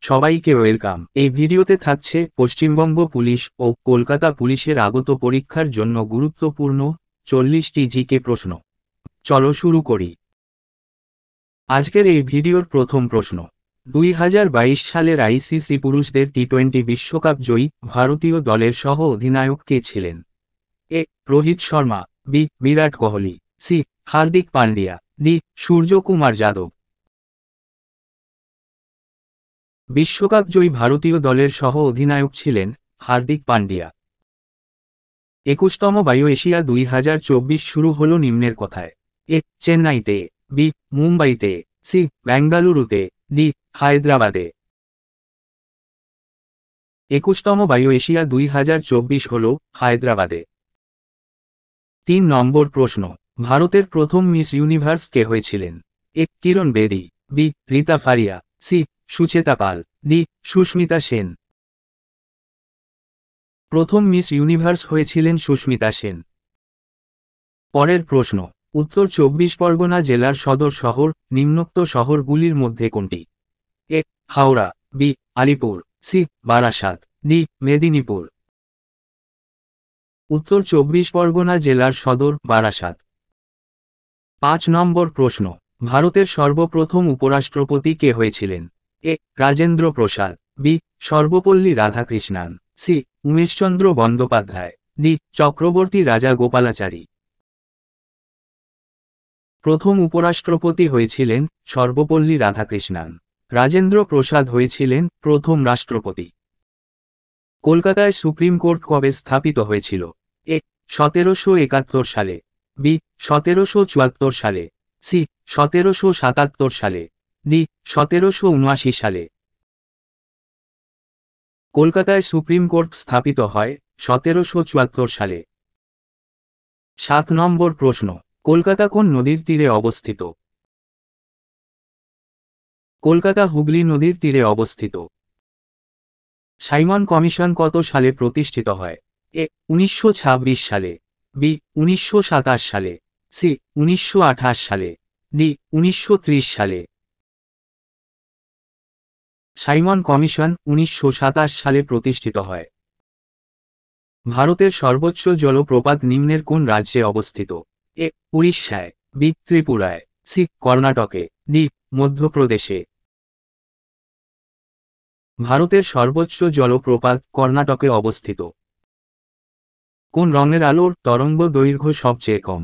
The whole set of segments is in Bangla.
সবাইকে ওয়েলকাম। এই ভিডিওতে থাকছে পশ্চিমবঙ্গ পুলিশ ও কলকাতা পুলিশের আগত পরীক্ষার জন্য গুরুত্বপূর্ণ 40টি জিকে প্রশ্ন। চলো শুরু করি। আজকের এই ভিডিওর প্রথম প্রশ্ন, 2022 সালের আইসিসি পুরুষদের টি20 বিশ্বকাপ জয়ী ভারতীয় দলের সহ অধিনায়ক কে ছিলেন? এ. Rohit Sharma, B. Virat Kohli, C. Hardik Pandya, D. Suryakumar Yadav. বিশ্বকাপ জয়ী ভারতীয় দলের সহ অধিনায়ক ছিলেন হার্দিক পান্ডিয়া। 21তম বায়ো এশিয়া 2024 শুরু হল নিম্নের কথায়: এ. চেন্নাইতে, বি. মুম্বাইতে, সি. বেঙ্গালুরুতে, ডি. হায়দ্রাবাদে। 21তম বায়ো এশিয়া 2024 হল হায়দ্রাবাদে। 3 নম্বর প্রশ্ন, ভারতের প্রথম মিস ইউনিভার্স কে হয়েছিলেন? এ. কিরণ বেদি, বি. রীতা ফারিয়া, সি. সুচেতা পাল, ডি. সুস্মিতা সেন। প্রথম মিস ইউনিভার্স হয়েছিলেন সুস্মিতা সেন। পরের প্রশ্ন, উত্তর 24 পরগনা জেলার সদর শহর নিম্নোক্ত শহরগুলির মধ্যে কোনটি? A. Howrah, B. Alipur, C. Barasat, D. Medinipur. উত্তর 24 পরগনা জেলার সদর বারাসাত। 5 নম্বর প্রশ্ন, ভারতের সর্বপ্রথম উপরাষ্ট্রপতি কে হয়েছিলেন? A. Rajendra Prasad, B. Sarvepalli Radhakrishnan, C. Umeshchandra Bandyopadhyay, D. Chakravarti Raja Gopalachari. প্রথম উপরাষ্ট্রপতি হয়েছিলেন সর্বপল্লী রাধাকৃষ্ণান। রাজেন্দ্র প্রসাদ হয়েছিলেন প্রথম রাষ্ট্রপতি। কলকাতায় সুপ্রিম কোর্ট কবে স্থাপিত হয়েছিল? এ. 1771 সালে, বি. 1774 সালে, সি. 1777 সালে, ডি. 1779 সালে। কলকাতায় সুপ্রিম কোর্ট স্থাপিত হয় 1774 সালে। 7 নম্বর প্রশ্ন, কলকাতা কোন নদীর তীরে অবস্থিত? কলকাতা হুগলি নদীর তীরে অবস্থিত। সাইমন কমিশন কত সালে প্রতিষ্ঠিত হয়? এ. 1926 সালে, বি. 1927 সালে, সি. 1928 সালে, ডি. 1930 সালে। সাইমন কমিশন 1927 সালে প্রতিষ্ঠিত হয়। ভারতের সর্বোচ্চ জলপ্রপাত নিম্নের কোন রাজ্যে অবস্থিত? এ. উড়িষ্যায়, বি. ত্রিপুরায়, সি. কর্ণাটকে, ডি. মধ্যপ্রদেশে। ভারতের সর্বোচ্চ জলপ্রপাত কর্ণাটকে অবস্থিত। কোন রঙের আলোর তরঙ্গ দৈর্ঘ্য সবচেয়ে কম?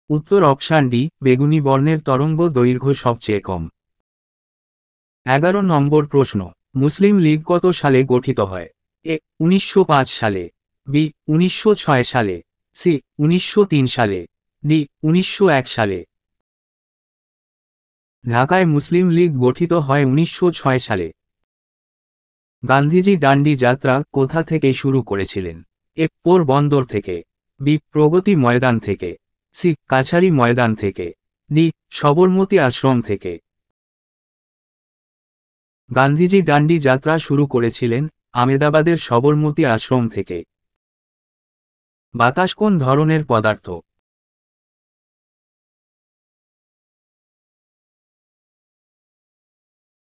উত্তর অপশান ডি, বেগুনি বর্ণের তরঙ্গ দৈর্ঘ্য সবচেয়ে কম। 11 নম্বর প্রশ্ন, মুসলিম লীগ কত সালে গঠিত হয়? এ. 1905 সালে, বি. 1906 সালে, সি. 1903 সালে, ডি. 1901 সালে। ঢাকায় মুসলিম লীগ গঠিত হয় 1906 সালে। গান্ধীজি ডান্ডি যাত্রা কোথা থেকে শুরু করেছিলেন? এ. পোরবন্দর থেকে, বি. প্রগতি ময়দান থেকে, সি. কাছারি ময়দান থেকে, ডি. সবরমতী আশ্রম থেকে। গান্ধীজি ডান্ডি যাত্রা শুরু করেছিলেন আমেদাবাদের সবরমতী আশ্রম থেকে। বাতাস কোন ধরনের পদার্থ?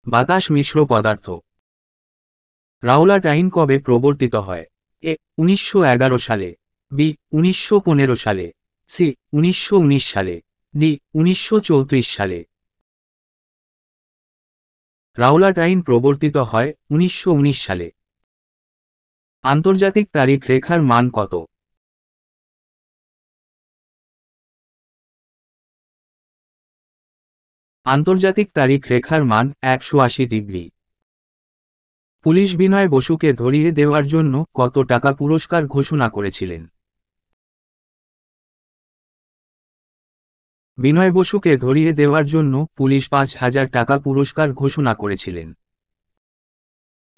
বাতাস মিশ্র পদার্থ। রাওলাট আইন কবে প্রবর্তিত হয়? এ. 1911 সালে, বি. 1915 সালে, সি. 1919 সালে, ডি. 1934 সালে। রাওলাট আইন প্রবর্তিত হয় 1919 সালে। আন্তর্জাতিক তারিখ রেখার মান কত? আন্তর্জাতিক তারিখ রেখার মান 180 ডিগ্রি। পুলিশ বিনয় বসুকে ধরিয়ে দেওয়ার জন্য কত টাকা পুরস্কার ঘোষণা করেছিলেন? বিনয় বসুকে ধরিয়ে দেওয়ার জন্য পুলিশ 5,000 টাকা পুরস্কার ঘোষণা করেছিলেন।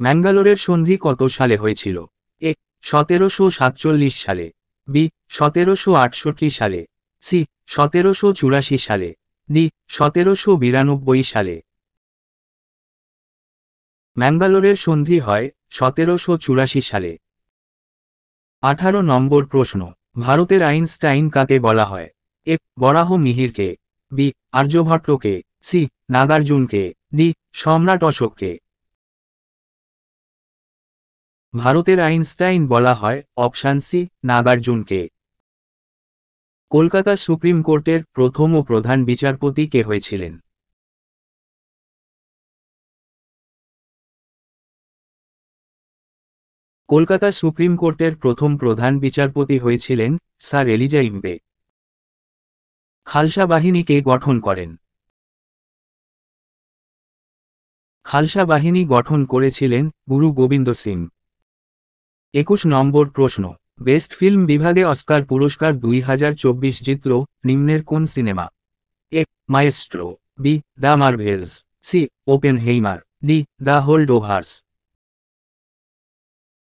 ম্যাঙ্গালোরের সন্ধি কত সালে হয়েছিল? এ. 1747 সালে, বি. 1768 সালে, সি. 1784 সালে, ডি. 1792 সালে। ম্যাঙ্গালোরের সন্ধি হয় 1784 সালে। 18 নম্বর প্রশ্ন, ভারতের আইনস্টাইন কাকে বলা হয়? এ. বরাহ মিহিরকে, বি. আর্যভট্টকে, সি নাগার্জুনকে, ডি সম্রাট অশোককে। ভারতের আইনস্টাইন বলা হয় অপশান সি নাগার্জুনকে। কলকাতা সুপ্রিম কোর্টের প্রথম ও প্রধান বিচারপতি কে হয়েছিলেন? কলকাতা সুপ্রিম কোর্টের প্রথম প্রধান বিচারপতি হয়েছিলেন স্যার এলিজা ইম্বে। খালসা বাহিনী কে গঠন করেন? খালসা বাহিনী গঠন করেছিলেন গুরু গোবিন্দ সিং। 21 নম্বর প্রশ্ন, বেস্ট ফিল্ম বিভাগে অস্কার পুরস্কার 2024 জিতল নিম্নের কোন সিনেমা? A Maestro, B the Marvels, C Oppenheimer, D the Holdovers.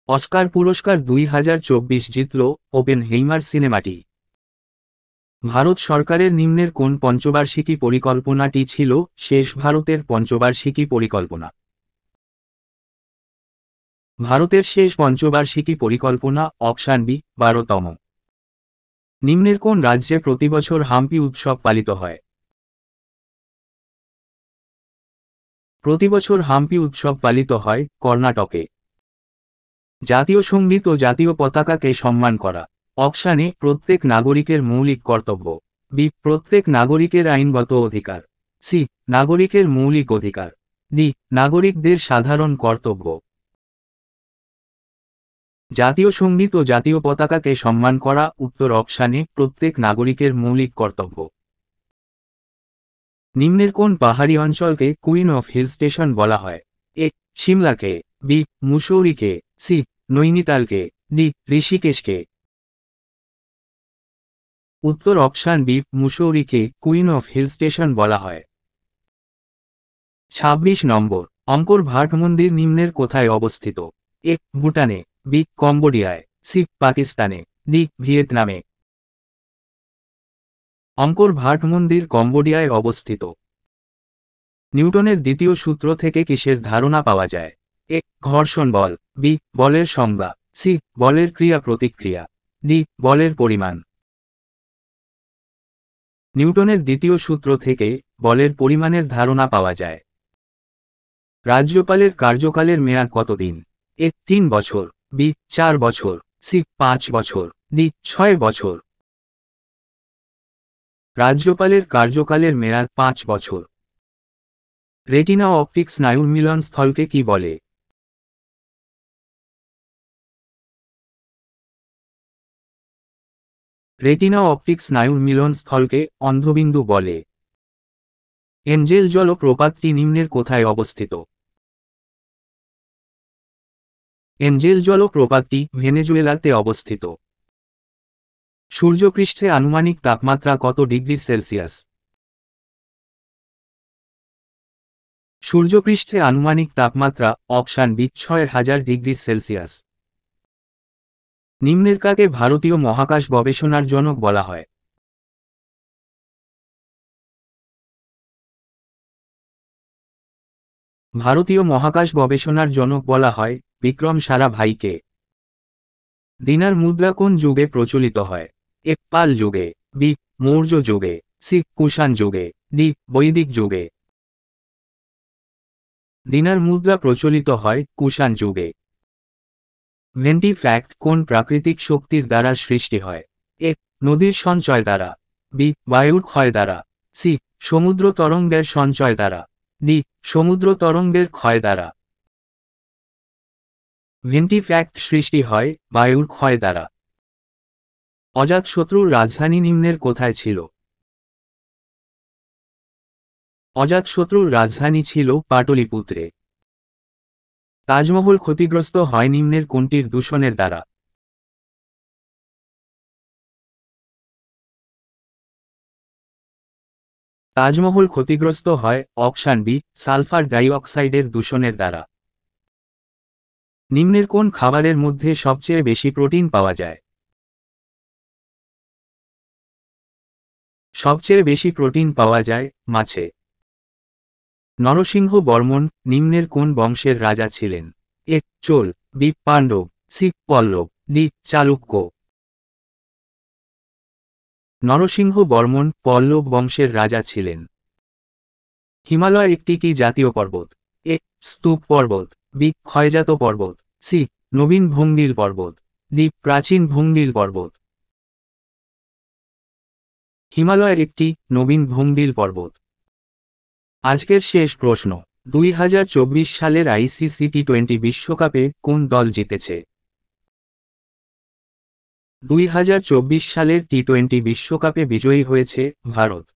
Oscar পুরস্কার 2024 জিতল ওপেনহেইমার সিনেমাটি। ভারত সরকারের নিম্নের কোন পঞ্চবার্ষিকী পরিকল্পনাটি ছিল শেষ ভারতের পঞ্চবার্ষিকী পরিকল্পনা? ভারতের শেষ পঞ্চবার্ষিকী পরিকল্পনা অপশান বি 12তম। নিম্নের কোন রাজ্যে প্রতিবছর হাম্পি উৎসব পালিত হয়? প্রতিবছর হাম্পি উৎসব পালিত হয় কর্ণাটকে। জাতীয় সঙ্গীত ও জাতীয় পতাকাকে সম্মান করা অপশান এ প্রত্যেক নাগরিকের মৌলিক কর্তব্য, বি প্রত্যেক নাগরিকের আইনগত অধিকার, সি নাগরিকের মৌলিক অধিকার, ডি নাগরিকদের সাধারণ কর্তব্য। জাতীয় সঙ্গীত ও জাতীয় পতাকাকে সম্মান করা উত্তর অপশানে প্রত্যেক নাগরিকের মৌলিক কর্তব্য। নিম্নের কোন পাহাড়ি অঞ্চলকে কুইন অফ হিল স্টেশন বলা হয়? এ সিমলাকে, বি মুসৌরিকে, সি নৈনিতালকে, ডি ঋষিকেশকে। উত্তর অপশান বি মুসৌরিকে কুইন অফ হিল স্টেশন বলা হয়। 26 নম্বর, অঙ্কর ভাট মন্দির নিম্নের কোথায় অবস্থিত? এ ভুটানে, বি কম্বোডিয়ায়, সি পাকিস্তানে, ডি ভিয়েতনামে। অঙ্কর ভাট মন্দির কম্বোডিয়ায় অবস্থিত। নিউটনের দ্বিতীয় সূত্র থেকে কিসের ধারণা পাওয়া যায়? এ ঘর্ষণ বল, বি বলের সংজ্ঞা, সি বলের ক্রিয়া প্রতিক্রিয়া, ডি বলের পরিমাণ। নিউটনের দ্বিতীয় সূত্র থেকে বলের পরিমাণের ধারণা পাওয়া যায়। রাজ্যপালের কার্যকালের মেয়াদ কতদিন? এ 3 বছর, বি 4 বছর, সি 5 বছর, ডি 6 বছর। রাজ্যপালের কার্যকালের মেয়াদ 5 বছর। রেটিনা অপটিক স্নায়ুর মিলন স্থলকে কি বলে? রেটিনা অপটিক স্নায়ুর মিলন স্থলকে অন্ধবিন্দু বলে। এঞ্জেল জলপ্রপাতটি নিম্নের কোথায় অবস্থিত? এঞ্জেল জলপ্রপাতটি ভেনেজুয়েলাতে অবস্থিত। সূর্যপৃষ্ঠে আনুমানিক তাপমাত্রা কত ডিগ্রি সেলসিয়াস? সূর্যপৃষ্ঠে আনুমানিক তাপমাত্রা অপশান বি 6000 ডিগ্রি সেলসিয়াস। নিম্নের কাকে ভারতীয় মহাকাশ গবেষণার জনক বলা হয়? ভারতীয় মহাকাশ গবেষণার জনক বলা হয় বিক্রম সারাভাইকে। দিনার মুদ্রা কোন যুগে প্রচলিত হয়? এ পাল যুগে, বি মৌর্য যুগে, সি কুষাণ যুগে, ডি বৈদিক যুগে। দিনার মুদ্রা প্রচলিত হয় কুষাণ যুগে। ভেন্টি ফ্যাক্ট কোন প্রাকৃতিক শক্তির দ্বারা সৃষ্টি হয়? এ নদীর সঞ্চয় দ্বারা, বি বায়ুর ক্ষয় দ্বারা, সি সমুদ্র তরঙ্গের সঞ্চয় দ্বারা, ডি সমুদ্র তরঙ্গের ক্ষয় দ্বারা। ভেন্টি ফ্যাক্ট সৃষ্টি হয় বায়ুর ক্ষয় দ্বারা। অজাতশত্রুর রাজধানী নিম্নের কোথায় ছিল? অজাতশত্রুর রাজধানী ছিল পাটলিপুত্রে। তাজমহল ক্ষতিগ্রস্ত হয় নিম্নের কোনটির দূষণের দ্বারা? তাজমহল ক্ষতিগ্রস্ত হয় অপশান বি সালফার ডাইঅক্সাইডের দূষণের দ্বারা। নিম্নের কোন খাবারের মধ্যে সবচেয়ে বেশি প্রোটিন পাওয়া যায়? সবচেয়ে বেশি প্রোটিন পাওয়া যায় মাছে। নরসিংহ বর্মন নিম্নের কোন বংশের রাজা ছিলেন? এ চোল, বি পাণ্ডব, সি পল্লব, ডি চালুক্য। নরসিংহ বর্মন পল্লব বংশের রাজা ছিলেন। হিমালয় একটি কি জাতীয় পর্বত? এ. স্তূপ পর্বত, বি. ক্ষয়জাত পর্বত, সি. নবীন ভঙ্গিল পর্বত, ডি. প্রাচীন ভঙ্গিল পর্বত। হিমালয় একটি নবীন ভঙ্গিল পর্বত। আজকের শেষ প্রশ্ন, 2024 সালের আইসিসি টি20 বিশ্বকাপে কোন দল জিতেছে? 2024 সালের টি20 বিশ্বকাপে বিজয়ী হয়েছে ভারত।